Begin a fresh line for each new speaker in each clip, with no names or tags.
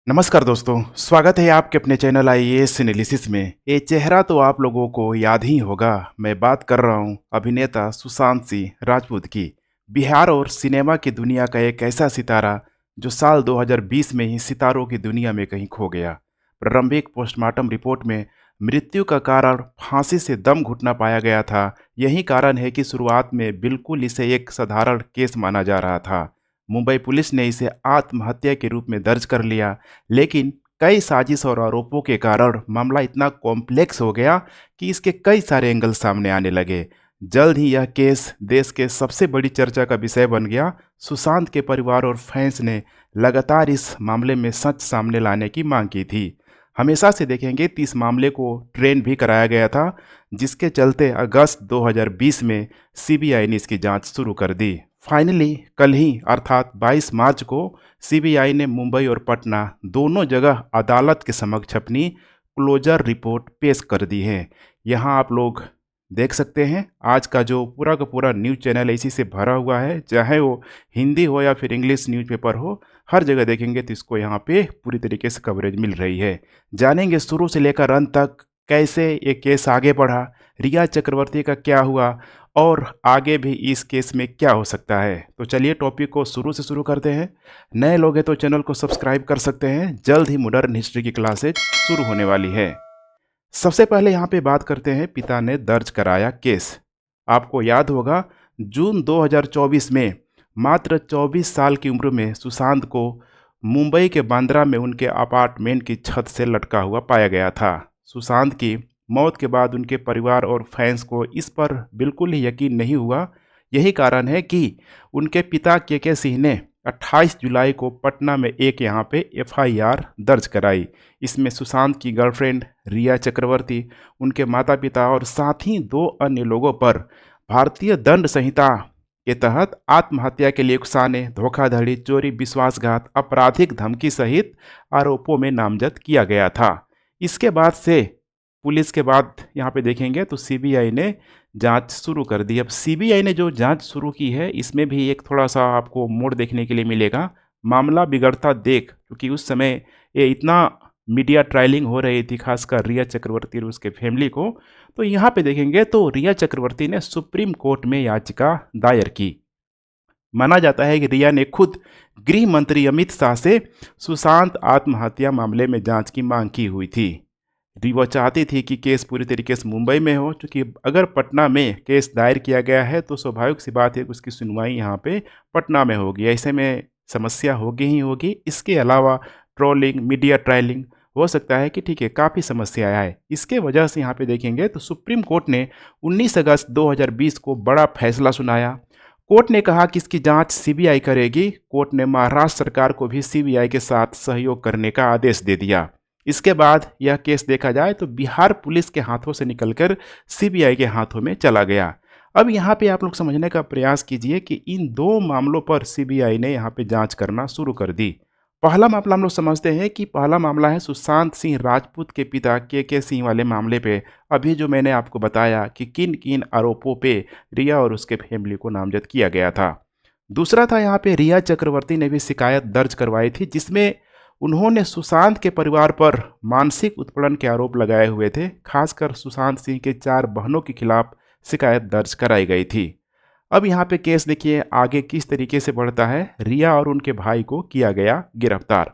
नमस्कार दोस्तों, स्वागत है आपके अपने चैनल आईएएस एनालिसिस में। ये चेहरा तो आप लोगों को याद ही होगा। मैं बात कर रहा हूँ अभिनेता सुशांत सिंह राजपूत की। बिहार और सिनेमा की दुनिया का एक ऐसा सितारा जो साल 2020 में ही सितारों की दुनिया में कहीं खो गया। प्रारंभिक पोस्टमार्टम रिपोर्ट में मृत्यु का कारण फांसी से दम घुटना पाया गया था। यही कारण है कि शुरुआत में बिल्कुल इसे एक साधारण केस माना जा रहा था। मुंबई पुलिस ने इसे आत्महत्या के रूप में दर्ज कर लिया, लेकिन कई साजिश और आरोपों के कारण मामला इतना कॉम्प्लेक्स हो गया कि इसके कई सारे एंगल सामने आने लगे। जल्द ही यह केस देश के सबसे बड़ी चर्चा का विषय बन गया। सुशांत के परिवार और फैंस ने लगातार इस मामले में सच सामने लाने की मांग की थी। हमेशा से देखेंगे तो इस मामले को ट्रेंड भी कराया गया था, जिसके चलते अगस्त 2020 में सीबीआई ने इसकी जांच शुरू कर दी। फाइनली कल ही अर्थात 22 मार्च को सीबीआई ने मुंबई और पटना दोनों जगह अदालत के समक्ष अपनी क्लोजर रिपोर्ट पेश कर दी है। यहाँ आप लोग देख सकते हैं आज का जो पूरा का पूरा न्यूज़ चैनल इसी से भरा हुआ है, चाहे वो हिंदी हो या फिर इंग्लिश न्यूज़पेपर हो, हर जगह देखेंगे तो इसको यहाँ पे पूरी तरीके से कवरेज मिल रही है। जानेंगे शुरू से लेकर अंत तक कैसे ये केस आगे बढ़ा, रिया चक्रवर्ती का क्या हुआ और आगे भी इस केस में क्या हो सकता है। तो चलिए टॉपिक को शुरू से शुरू करते हैं। नए लोग हैं तो चैनल को सब्सक्राइब कर सकते हैं। जल्द ही मॉडर्न हिस्ट्री की क्लासेज शुरू होने वाली है। सबसे पहले यहाँ पे बात करते हैं पिता ने दर्ज कराया केस। आपको याद होगा जून 2024 में मात्र 24 साल की उम्र में सुशांत को मुंबई के बांद्रा में उनके अपार्टमेंट की छत से लटका हुआ पाया गया था। सुशांत की मौत के बाद उनके परिवार और फैंस को इस पर बिल्कुल ही यकीन नहीं हुआ। यही कारण है कि उनके पिता के सिंह ने 28 जुलाई को पटना में एक यहाँ पे एफआईआर दर्ज कराई। इसमें सुशांत की गर्लफ्रेंड रिया चक्रवर्ती, उनके माता पिता और साथ ही 2 अन्य लोगों पर भारतीय दंड संहिता के तहत आत्महत्या के लिए उकसाने, धोखाधड़ी, चोरी, विश्वासघात, आपराधिक धमकी सहित आरोपों में नामजद किया गया था। इसके बाद से पुलिस के बाद यहाँ पे देखेंगे तो सीबीआई ने जांच शुरू कर दी। अब सीबीआई ने जो जांच शुरू की है इसमें भी एक थोड़ा सा आपको मोड़ देखने के लिए मिलेगा। मामला बिगड़ता देख, क्योंकि उस समय ये इतना मीडिया ट्रायलिंग हो रही थी, खासकर रिया चक्रवर्ती और उसके फैमिली को, तो यहाँ पे देखेंगे तो रिया चक्रवर्ती ने सुप्रीम कोर्ट में याचिका दायर की। माना जाता है कि रिया ने खुद गृह मंत्री अमित शाह से सुशांत आत्महत्या मामले में जांच की मांग की हुई थी। वो चाहती थी कि केस पूरी तरीके से मुंबई में हो, क्योंकि अगर पटना में केस दायर किया गया है तो स्वाभाविक सी बात है कि उसकी सुनवाई यहाँ पे पटना में होगी। ऐसे में समस्या होगी ही होगी। इसके अलावा ट्रोलिंग, मीडिया ट्रायलिंग हो सकता है कि ठीक है काफ़ी समस्या आए। इसके वजह से यहाँ पे देखेंगे तो सुप्रीम कोर्ट ने 19 अगस्त 2020 को बड़ा फैसला सुनाया। कोर्ट ने कहा कि इसकी जांच सीबीआई करेगी। कोर्ट ने महाराष्ट्र सरकार को भी सीबीआई के साथ सहयोग करने का आदेश दे दिया। इसके बाद यह केस देखा जाए तो बिहार पुलिस के हाथों से निकलकर सीबीआई के हाथों में चला गया। अब यहाँ पे आप लोग समझने का प्रयास कीजिए कि इन 2 मामलों पर सीबीआई ने यहाँ पे जांच करना शुरू कर दी। पहला मामला हम लोग समझते हैं कि पहला मामला है सुशांत सिंह राजपूत के पिता के सिंह वाले मामले पे। अभी जो मैंने आपको बताया कि किन किन आरोपों पे रिया और उसके फैमिली को नामजद किया गया था। दूसरा था यहाँ पे रिया चक्रवर्ती ने भी शिकायत दर्ज करवाई थी, जिसमें उन्होंने सुशांत के परिवार पर मानसिक उत्पीड़न के आरोप लगाए हुए थे। खासकर सुशांत सिंह के 4 बहनों के खिलाफ शिकायत दर्ज कराई गई थी। अब यहाँ पे केस देखिए आगे किस तरीके से बढ़ता है। रिया और उनके भाई को किया गया गिरफ्तार।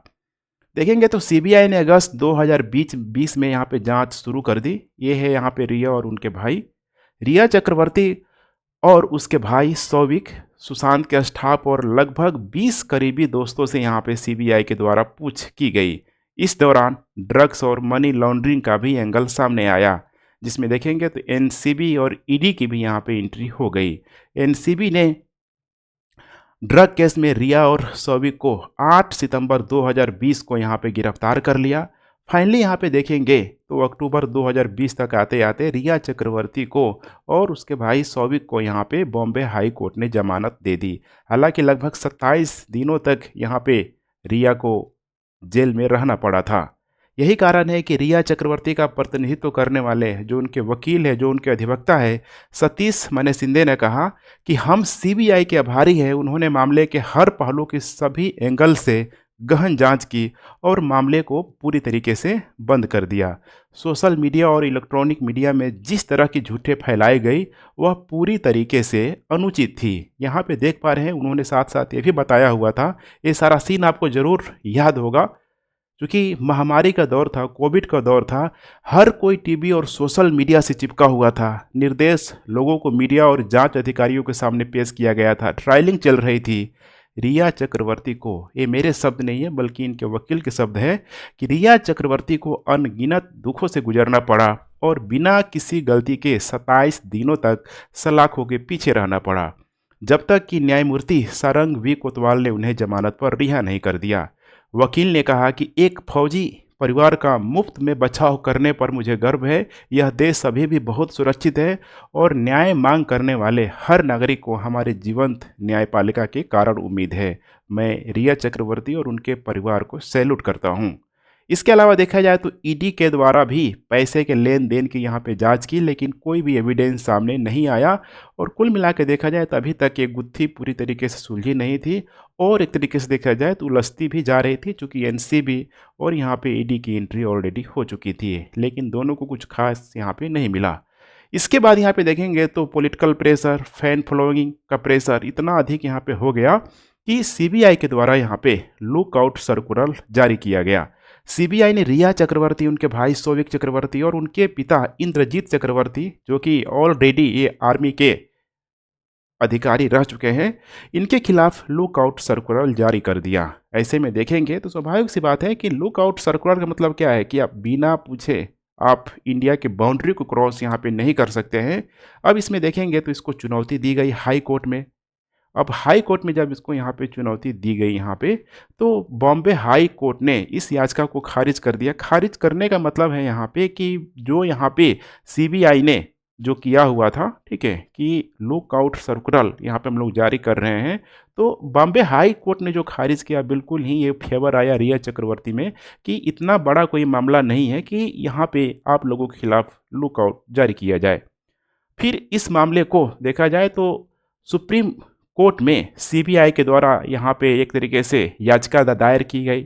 देखेंगे तो सीबीआई ने अगस्त 2020 में यहाँ पे जांच शुरू कर दी। ये है यहाँ पे रिया और उनके भाई। रिया चक्रवर्ती और उसके भाई सौविक, सुशांत के स्टाफ और लगभग 20 करीबी दोस्तों से यहाँ पे सीबीआई के द्वारा पूछ की गई। इस दौरान ड्रग्स और मनी लॉन्ड्रिंग का भी एंगल सामने आया, जिसमें देखेंगे तो एनसीबी और ईडी की भी यहाँ पे एंट्री हो गई। एनसीबी ने ड्रग केस में रिया और सौविक को 8 सितंबर 2020 को यहाँ पे गिरफ्तार कर लिया। फाइनली यहाँ पे देखेंगे तो अक्टूबर 2020 तक आते आते रिया चक्रवर्ती को और उसके भाई सौविक को यहाँ पे बॉम्बे हाई कोर्ट ने जमानत दे दी। हालांकि लगभग 27 दिनों तक यहाँ पे रिया को जेल में रहना पड़ा था। यही कारण है कि रिया चक्रवर्ती का प्रतिनिधित्व करने वाले जो उनके वकील है, जो उनके अधिवक्ता है, सतीश मने शिंदे ने कहा कि हम सीबीआई के आभारी हैं। उन्होंने मामले के हर पहलू की सभी एंगल से गहन जांच की और मामले को पूरी तरीके से बंद कर दिया। सोशल मीडिया और इलेक्ट्रॉनिक मीडिया में जिस तरह की झूठे फैलाई गई वह पूरी तरीके से अनुचित थी। यहाँ पे देख पा रहे हैं उन्होंने साथ साथ ये भी बताया हुआ था, ये सारा सीन आपको ज़रूर याद होगा, क्योंकि महामारी का दौर था, कोविड का दौर था, हर कोई टीवी और सोशल मीडिया से चिपका हुआ था। निर्देश लोगों को मीडिया और जांच अधिकारियों के सामने पेश किया गया था। ट्रायलिंग चल रही थी। रिया चक्रवर्ती को, ये मेरे शब्द नहीं है बल्कि इनके वकील के शब्द है, कि रिया चक्रवर्ती को अनगिनत दुखों से गुजरना पड़ा और बिना किसी गलती के 27 दिनों तक सलाखों के पीछे रहना पड़ा, जब तक कि न्यायमूर्ति सारंग वी कोतवाल ने उन्हें जमानत पर रिहा नहीं कर दिया। वकील ने कहा कि एक फौजी परिवार का मुफ्त में बचाव करने पर मुझे गर्व है। यह देश अभी भी बहुत सुरक्षित है और न्याय मांग करने वाले हर नागरिक को हमारे जीवंत न्यायपालिका के कारण उम्मीद है। मैं रिया चक्रवर्ती और उनके परिवार को सैल्यूट करता हूँ। इसके अलावा देखा जाए तो ईडी के द्वारा भी पैसे के लेन देन की यहाँ पे जांच की, लेकिन कोई भी एविडेंस सामने नहीं आया और कुल मिला के देखा जाए तो अभी तक ये गुत्थी पूरी तरीके से सुलझी नहीं थी और एक तरीके से देखा जाए तो उलझती भी जा रही थी, चूँकि एनसीबी और यहाँ पे ईडी की एंट्री ऑलरेडी हो चुकी थी, लेकिन दोनों को कुछ खास यहाँ पे नहीं मिला। इसके बाद यहाँ पे देखेंगे तो पॉलिटिकल प्रेशर, फैन फॉलोइंग का प्रेशर इतना अधिक यहाँ पे हो गया कि सीबीआई के द्वारा यहाँ पे लुकआउट सर्कुलर जारी किया गया। सीबीआई ने रिया चक्रवर्ती, उनके भाई सौविक चक्रवर्ती और उनके पिता इंद्रजीत चक्रवर्ती, जो कि ऑलरेडी ये आर्मी के अधिकारी रह चुके हैं, इनके खिलाफ लुकआउट सर्कुलर जारी कर दिया। ऐसे में देखेंगे तो स्वाभाविक सी बात है कि लुकआउट सर्कुलर का मतलब क्या है कि आप बिना पूछे आप इंडिया के बाउंड्री को क्रॉस यहाँ पे नहीं कर सकते हैं। अब इसमें देखेंगे तो इसको चुनौती दी गई हाई कोर्ट में। अब हाई कोर्ट में जब इसको यहाँ पे चुनौती दी गई यहाँ पे, तो बॉम्बे हाई कोर्ट ने इस याचिका को खारिज कर दिया। खारिज करने का मतलब है यहाँ पे कि जो यहाँ पे सीबीआई ने जो किया हुआ था, ठीक है, कि लुकआउट सर्कुलर यहाँ पे हम लोग जारी कर रहे हैं, तो बॉम्बे हाई कोर्ट ने जो खारिज किया, बिल्कुल ही ये फेवर आया रिया चक्रवर्ती में कि इतना बड़ा कोई मामला नहीं है कि यहाँ पे आप लोगों के खिलाफ लुकआउट जारी किया जाए। फिर इस मामले को देखा जाए तो सुप्रीम कोर्ट में सीबीआई के द्वारा यहाँ पे एक तरीके से याचिका दायर की गई।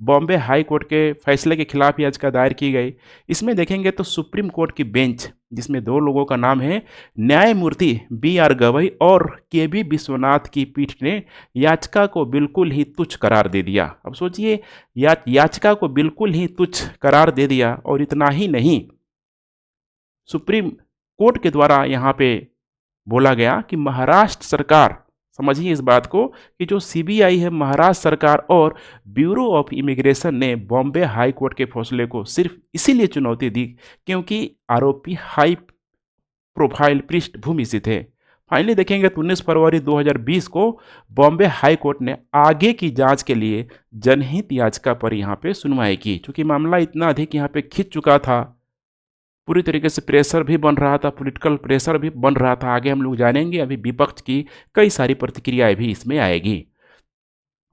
बॉम्बे हाई कोर्ट के फैसले के खिलाफ याचिका दायर की गई। इसमें देखेंगे तो सुप्रीम कोर्ट की बेंच, जिसमें दो लोगों का नाम है, न्यायमूर्ति बी.आर. गवई और के.बी. विश्वनाथ की पीठ ने याचिका को बिल्कुल ही तुच्छ करार दे दिया। अब सोचिए, याचिका को बिल्कुल ही तुच्छ करार दे दिया और इतना ही नहीं, सुप्रीम कोर्ट के द्वारा यहाँ पे बोला गया कि महाराष्ट्र सरकार, समझिए इस बात को, कि जो सीबीआई है, महाराष्ट्र सरकार और ब्यूरो ऑफ इमिग्रेशन ने बॉम्बे हाई कोर्ट के फैसले को सिर्फ इसीलिए चुनौती दी क्योंकि आरोपी हाई प्रोफाइल पृष्ठभूमि से थे। फाइनली देखेंगे तो 19 फरवरी 2020 को बॉम्बे हाई कोर्ट ने आगे की जांच के लिए जनहित याचिका पर यहाँ पे सुनवाई की। चूंकि मामला इतना अधिक यहाँ पे खिंच चुका था, पूरी तरीके से प्रेशर भी बन रहा था, पॉलिटिकल प्रेशर भी बन रहा था। आगे हम लोग जानेंगे, अभी विपक्ष की कई सारी प्रतिक्रियाएं भी इसमें आएगी।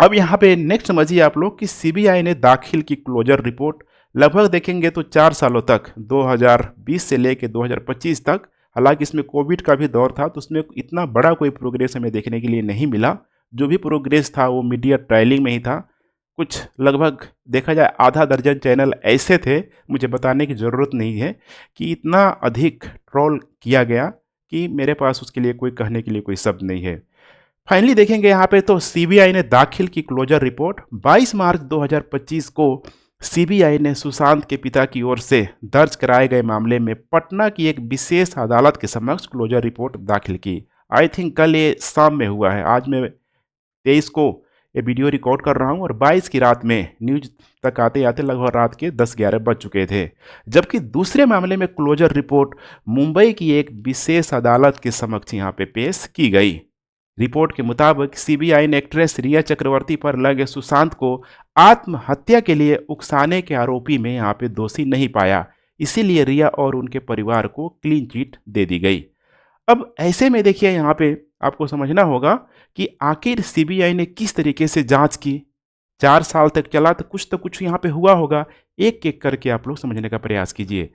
अब यहाँ पे नेक्स्ट समझिए आप लोग कि सीबीआई ने दाखिल की क्लोजर रिपोर्ट। लगभग देखेंगे तो 4 सालों तक, 2020 से लेके 2025 तक, हालांकि इसमें कोविड का भी दौर था तो उसमें इतना बड़ा कोई प्रोग्रेस हमें देखने के लिए नहीं मिला। जो भी प्रोग्रेस था वो मीडिया ट्रायलिंग में ही था। कुछ लगभग देखा जाए आधा दर्जन चैनल ऐसे थे, मुझे बताने की ज़रूरत नहीं है, कि इतना अधिक ट्रोल किया गया कि मेरे पास उसके लिए कोई कहने के लिए कोई शब्द नहीं है। फाइनली देखेंगे यहाँ पे तो सीबीआई ने दाखिल की क्लोजर रिपोर्ट। 22 मार्च 2025 को सीबीआई ने सुशांत के पिता की ओर से दर्ज कराए गए मामले में पटना की एक विशेष अदालत के समक्ष क्लोजर रिपोर्ट दाखिल की। आई थिंक कल ये शाम में हुआ है। आज मैं 23 को ये वीडियो रिकॉर्ड कर रहा हूँ और 22 की रात में न्यूज तक आते आते लगभग रात के 10-11 बज चुके थे। जबकि दूसरे मामले में क्लोजर रिपोर्ट मुंबई की एक विशेष अदालत के समक्ष यहाँ पे पेश की गई। रिपोर्ट के मुताबिक सीबीआई ने एक्ट्रेस रिया चक्रवर्ती पर लगे सुशांत को आत्महत्या के लिए उकसाने के आरोपी में यहाँ पे दोषी नहीं पाया, इसीलिए रिया और उनके परिवार को क्लीन चिट दे दी गई। अब ऐसे में देखिए यहाँ पे आपको समझना होगा कि आखिर सीबीआई ने किस तरीके से जांच की। 4 साल तक चला तो कुछ यहाँ पे हुआ होगा। एक एक करके आप लोग समझने का प्रयास कीजिए।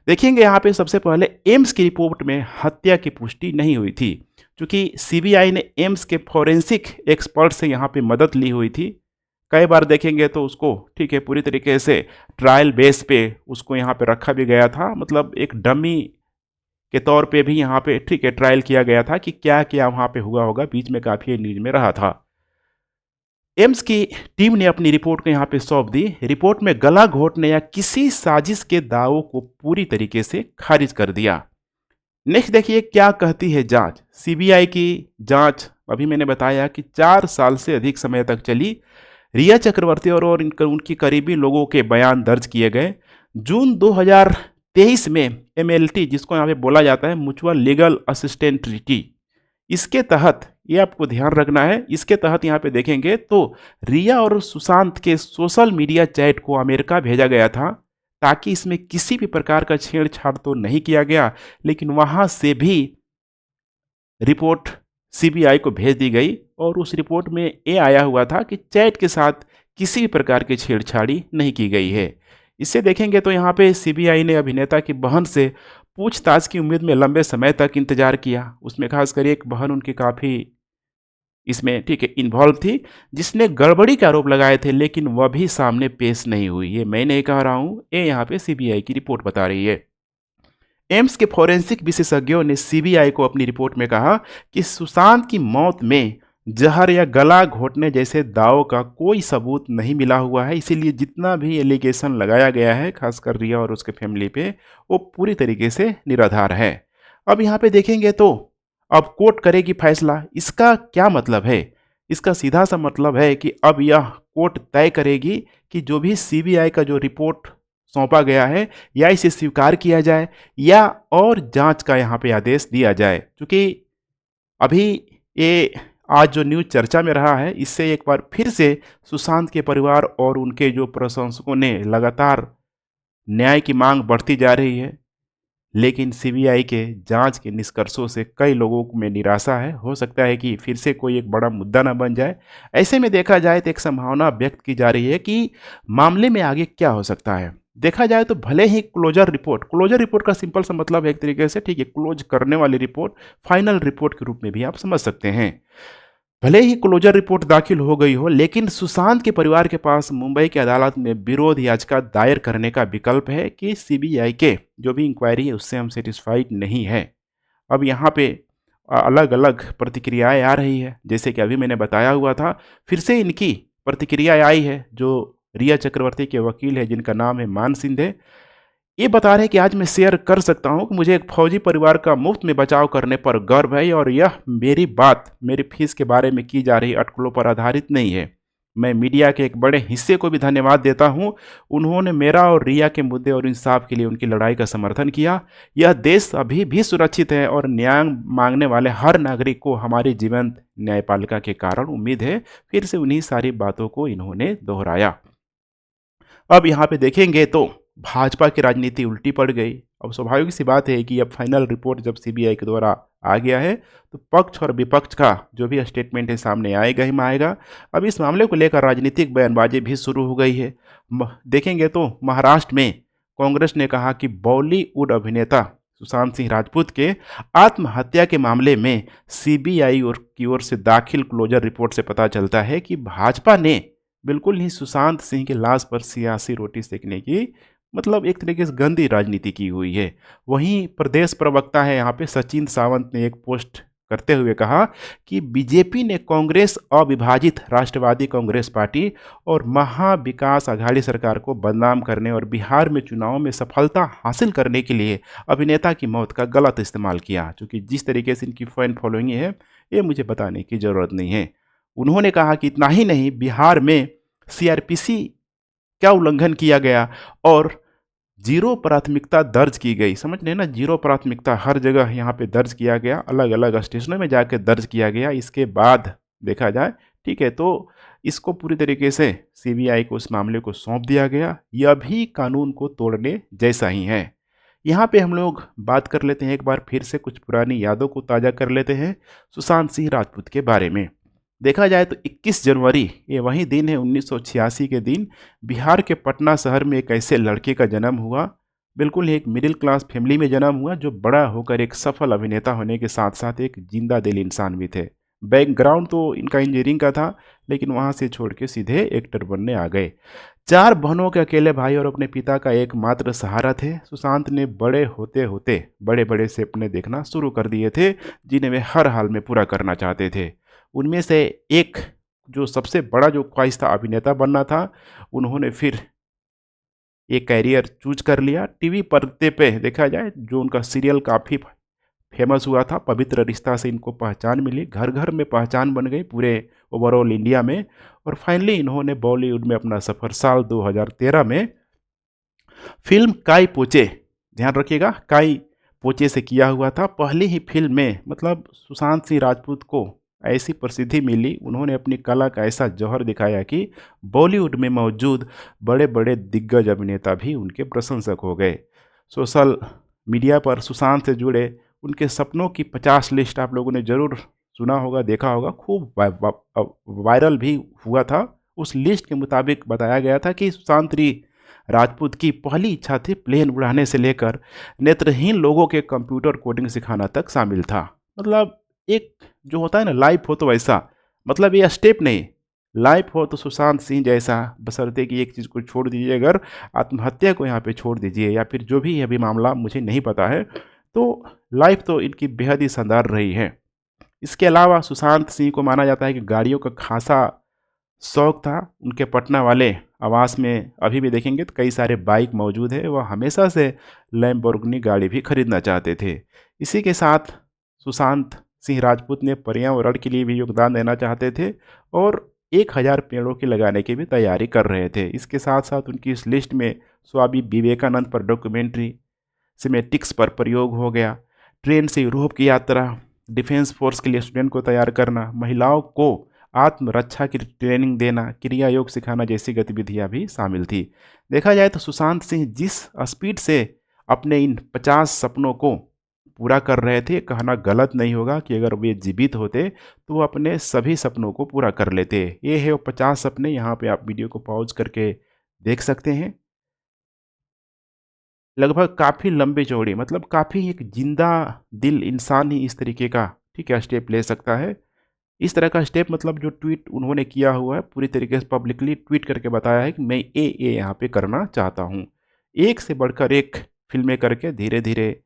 देखेंगे यहाँ पे सबसे पहले एम्स की रिपोर्ट में हत्या की पुष्टि नहीं हुई थी, क्योंकि सीबीआई ने एम्स के फॉरेंसिक एक्सपर्ट से यहाँ पे मदद ली हुई थी। कई बार देखेंगे तो उसको ठीक है पूरी तरीके से ट्रायल बेस पे उसको यहाँ पे रखा भी गया था, मतलब एक डमी के तौर पे भी यहाँ पे ठीक है ट्रायल किया गया था कि क्या क्या वहाँ पे हुआ होगा, बीच में काफ़ी न्यूज में रहा था। एम्स की टीम ने अपनी रिपोर्ट को यहाँ पे सौंप दी। रिपोर्ट में गला घोटने या किसी साजिश के दावों को पूरी तरीके से खारिज कर दिया। नेक्स्ट देखिए क्या कहती है जांच। सीबीआई की जांच अभी मैंने बताया कि 4 साल से अधिक समय तक चली। रिया चक्रवर्ती और उनकी करीबी लोगों के बयान दर्ज किए गए। जून 2023 में एमएलटी, जिसको यहाँ पे बोला जाता है म्यूचुअल लीगल असिस्टेंट ट्रीटी, इसके तहत ये आपको ध्यान रखना है, इसके तहत यहाँ पे देखेंगे तो रिया और सुशांत के सोशल मीडिया चैट को अमेरिका भेजा गया था, ताकि इसमें किसी भी प्रकार का छेड़छाड़ तो नहीं किया गया, लेकिन वहां से भी रिपोर्ट सीबीआई को भेज दी गई और उस रिपोर्ट में ये आया हुआ था कि चैट के साथ किसी भी प्रकार की छेड़छाड़ी नहीं की गई है। इससे देखेंगे तो यहाँ पे सीबीआई ने अभिनेता की बहन से पूछताछ की उम्मीद में लंबे समय तक इंतजार किया। उसमें खासकर एक बहन उनकी काफ़ी इसमें ठीक है इन्वॉल्व थी, जिसने गड़बड़ी के आरोप लगाए थे, लेकिन वह भी सामने पेश नहीं हुई। ये मैं नहीं कह रहा हूँ, ये यहाँ पे सीबीआई की रिपोर्ट बता रही है। एम्स के फोरेंसिक विशेषज्ञों ने सीबीआई को अपनी रिपोर्ट में कहा कि सुशांत की मौत में जहर या गला घोटने जैसे दावों का कोई सबूत नहीं मिला हुआ है, इसीलिए जितना भी एलिगेशन लगाया गया है खासकर रिया और उसके फैमिली पे, वो पूरी तरीके से निराधार है। अब यहाँ पे देखेंगे तो अब कोर्ट करेगी फैसला। इसका क्या मतलब है? इसका सीधा सा मतलब है कि अब यह कोर्ट तय करेगी कि जो भी सीबीआई का जो रिपोर्ट सौंपा गया है, या इसे स्वीकार किया जाए या और जांच का यहाँ पे आदेश दिया जाए। क्योंकि अभी ये आज जो न्यूज़ चर्चा में रहा है, इससे एक बार फिर से सुशांत के परिवार और उनके जो प्रशंसकों ने लगातार न्याय की मांग बढ़ती जा रही है, लेकिन सीबीआई के जांच के निष्कर्षों से कई लोगों में निराशा है। हो सकता है कि फिर से कोई एक बड़ा मुद्दा ना बन जाए। ऐसे में देखा जाए तो एक संभावना व्यक्त की जा रही है कि मामले में आगे क्या हो सकता है। देखा जाए तो भले ही क्लोजर रिपोर्ट का सिंपल सा मतलब है एक तरीके से ठीक है क्लोज करने वाली रिपोर्ट, फाइनल रिपोर्ट के रूप में भी आप समझ सकते हैं। भले ही क्लोजर रिपोर्ट दाखिल हो गई हो, लेकिन सुशांत के परिवार के पास मुंबई की अदालत में विरोध याचिका दायर करने का विकल्प है कि सीबीआई के जो भी इंक्वायरी है उससे हम सेटिस्फाइड नहीं है। अब यहाँ पे अलग अलग प्रतिक्रियाएं आ रही है, जैसे कि अभी मैंने बताया हुआ था, फिर से इनकी प्रतिक्रिया आई है। जो रिया चक्रवर्ती के वकील है, जिनका नाम है मान सिंधे, ये बता रहे हैं कि आज मैं शेयर कर सकता हूं कि मुझे एक फौजी परिवार का मुफ्त में बचाव करने पर गर्व है, और यह मेरी बात मेरी फीस के बारे में की जा रही अटकलों पर आधारित नहीं है। मैं मीडिया के एक बड़े हिस्से को भी धन्यवाद देता हूं। उन्होंने मेरा और रिया के मुद्दे और इंसाफ के लिए उनकी लड़ाई का समर्थन किया। यह देश अभी भी सुरक्षित है और न्याय मांगने वाले हर नागरिक को हमारी जीवंत न्यायपालिका के कारण उम्मीद है। फिर से उन्हीं सारी बातों को इन्होंने दोहराया। अब यहाँ पे देखेंगे तो भाजपा की राजनीति उल्टी पड़ गई। अब स्वाभाविक सी बात है कि अब फाइनल रिपोर्ट जब सीबीआई के द्वारा आ गया है, तो पक्ष और विपक्ष का जो भी स्टेटमेंट है सामने आएगा ही आएगा। अब इस मामले को लेकर राजनीतिक बयानबाजी भी शुरू हो गई है। देखेंगे तो महाराष्ट्र में कांग्रेस ने कहा कि बॉलीवुड अभिनेता सुशांत सिंह राजपूत के आत्महत्या के मामले में सीबीआई की ओर से दाखिल क्लोजर रिपोर्ट से पता चलता है कि भाजपा ने बिल्कुल ही सुशांत सिंह की लाश पर सियासी रोटी सेकने की मतलब एक तरीके से गंदी राजनीति की हुई है। वहीं प्रदेश प्रवक्ता है यहाँ पे सचिन सावंत ने एक पोस्ट करते हुए कहा कि बीजेपी ने कांग्रेस अविभाजित राष्ट्रवादी कांग्रेस पार्टी और महाविकास आघाड़ी सरकार को बदनाम करने और बिहार में चुनाव में सफलता हासिल करने के लिए अभिनेता की मौत का गलत इस्तेमाल किया। क्योंकि जिस तरीके से इनकी फैन फॉलोइंग है, ये मुझे बताने की ज़रूरत नहीं है। उन्होंने कहा कि इतना ही नहीं, बिहार में सीआरपीसी का उल्लंघन किया गया और जीरो प्राथमिकता दर्ज की गई। समझ रहे ना, जीरो प्राथमिकता हर जगह यहाँ पे दर्ज किया गया, अलग अलग स्टेशनों में जाकर दर्ज किया गया। इसके बाद देखा जाए ठीक है तो इसको पूरी तरीके से सीबीआई को उस मामले को सौंप दिया गया। यह भी कानून को तोड़ने जैसा ही है। यहाँ पे हम लोग बात कर लेते हैं एक बार फिर से, कुछ पुरानी यादों को ताज़ा कर लेते हैं सुशांत सिंह राजपूत के बारे में। देखा जाए तो 21 जनवरी ये वही दिन है 1986 के दिन बिहार के पटना शहर में एक ऐसे लड़के का जन्म हुआ। बिल्कुल एक मिडिल क्लास फैमिली में जन्म हुआ, जो बड़ा होकर एक सफल अभिनेता होने के साथ साथ एक जिंदा दिल इंसान भी थे। बैकग्राउंड तो इनका इंजीनियरिंग का था, लेकिन वहाँ से छोड़ के सीधे एक्टर बनने आ गए। 4 बहनों के अकेले भाई और अपने पिता का एकमात्र सहारा थे। सुशांत ने बड़े होते होते बड़े-बड़े सपने देखना शुरू कर दिए थे, जिन्हें वे हर हाल में पूरा करना चाहते थे। उनमें से एक जो सबसे बड़ा जो ख्वाहिश था अभिनेता बनना था, उन्होंने फिर ये करियर चूज़ कर लिया। टीवी पर्दे पे देखा जाए जो उनका सीरियल काफ़ी फेमस हुआ था, पवित्र रिश्ता से इनको पहचान मिली, घर-घर में पहचान बन गई पूरे ओवरऑल इंडिया में, और फाइनली इन्होंने बॉलीवुड में अपना सफ़र साल 2013 में फ़िल्म काई पोचे, ध्यान रखिएगा, काई पोचे से किया हुआ था। पहली ही फ़िल्म में मतलब सुशांत सिंह राजपूत को ऐसी प्रसिद्धि मिली, उन्होंने अपनी कला का ऐसा जौहर दिखाया कि बॉलीवुड में मौजूद बड़े-बड़े दिग्गज अभिनेता भी उनके प्रशंसक हो गए। सोशल मीडिया पर सुशांत से जुड़े उनके सपनों की 50 लिस्ट आप लोगों ने ज़रूर सुना होगा, देखा होगा, खूब वायरल भी हुआ था। उस लिस्ट के मुताबिक बताया गया था कि सुशांत सिंह राजपूत की पहली इच्छा थी प्लेन उड़ाने से लेकर नेत्रहीन लोगों के कंप्यूटर कोडिंग सिखाना तक शामिल था। मतलब एक जो होता है ना लाइफ हो तो वैसा, मतलब ये स्टेप नहीं, लाइफ हो तो सुशांत सिंह जैसा, बशर्ते कि एक चीज़ को छोड़ दीजिए, अगर आत्महत्या को यहाँ पे छोड़ दीजिए या फिर जो भी अभी मामला मुझे नहीं पता है, तो लाइफ तो इनकी बेहद ही शानदार रही है। इसके अलावा सुशांत सिंह को माना जाता है कि गाड़ियों का खासा शौक था। उनके पटना वाले आवास में अभी भी देखेंगे तो कई सारे बाइक मौजूद है। वह हमेशा से लैम्बोर्गिनी गाड़ी भी खरीदना चाहते थे। इसी के साथ सुशांत सिंह राजपूत ने पर्यावरण के लिए भी योगदान देना चाहते थे और 1000 पेड़ों की लगाने की भी तैयारी कर रहे थे। इसके साथ साथ उनकी इस लिस्ट में स्वामी विवेकानंद पर डॉक्यूमेंट्री, सिमेटिक्स पर प्रयोग हो गया, ट्रेन से यूरोप की यात्रा, डिफेंस फोर्स के लिए स्टूडेंट को तैयार करना, महिलाओं को आत्मरक्षा की ट्रेनिंग देना, क्रिया योग सिखाना जैसी गतिविधियां भी शामिल थी। देखा जाए तो सुशांत सिंह जिस स्पीड से अपने इन 50 सपनों को पूरा कर रहे थे, कहना गलत नहीं होगा कि अगर वे जीवित होते तो वो अपने सभी सपनों को पूरा कर लेते। ये है वो 50 सपने, यहाँ पे आप वीडियो को पॉज करके देख सकते हैं। लगभग काफ़ी लंबी चौड़ी, मतलब काफ़ी एक जिंदा दिल इंसान ही इस तरीके का, ठीक है, स्टेप ले सकता है। इस तरह का स्टेप, मतलब जो ट्वीट उन्होंने किया हुआ है, पूरी तरीके से पब्लिकली ट्वीट करके बताया है कि मैं ये यहाँ पे करना चाहता हूँ। एक से बढ़कर एक फ़िल्में करके धीरे-धीरे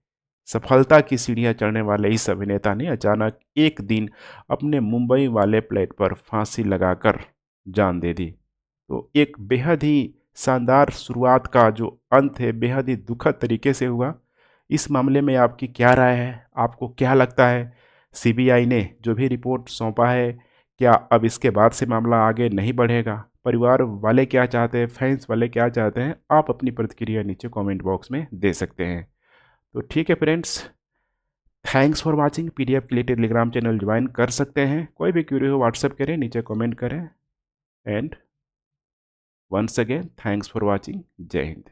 सफलता की सीढ़ियाँ चढ़ने वाले इस अभिनेता ने अचानक एक दिन अपने मुंबई वाले फ्लैट पर फांसी लगाकर जान दे दी। तो एक बेहद ही शानदार शुरुआत का जो अंत है, बेहद ही दुखद तरीके से हुआ। इस मामले में आपकी क्या राय है? आपको क्या लगता है? सीबीआई ने जो भी रिपोर्ट सौंपा है, क्या अब इसके बाद से मामला आगे नहीं बढ़ेगा? परिवार वाले क्या चाहते हैं? फैंस वाले क्या चाहते हैं? आप अपनी प्रतिक्रिया नीचे कमेंट बॉक्स में दे सकते हैं। तो ठीक है friends, thanks for watching. PDF के लिए टेलीग्राम चैनल ज्वाइन कर सकते हैं। कोई भी क्यूरी हो व्हाट्सएप करें, नीचे कमेंट करें। And once again thanks for watching. जय हिंद।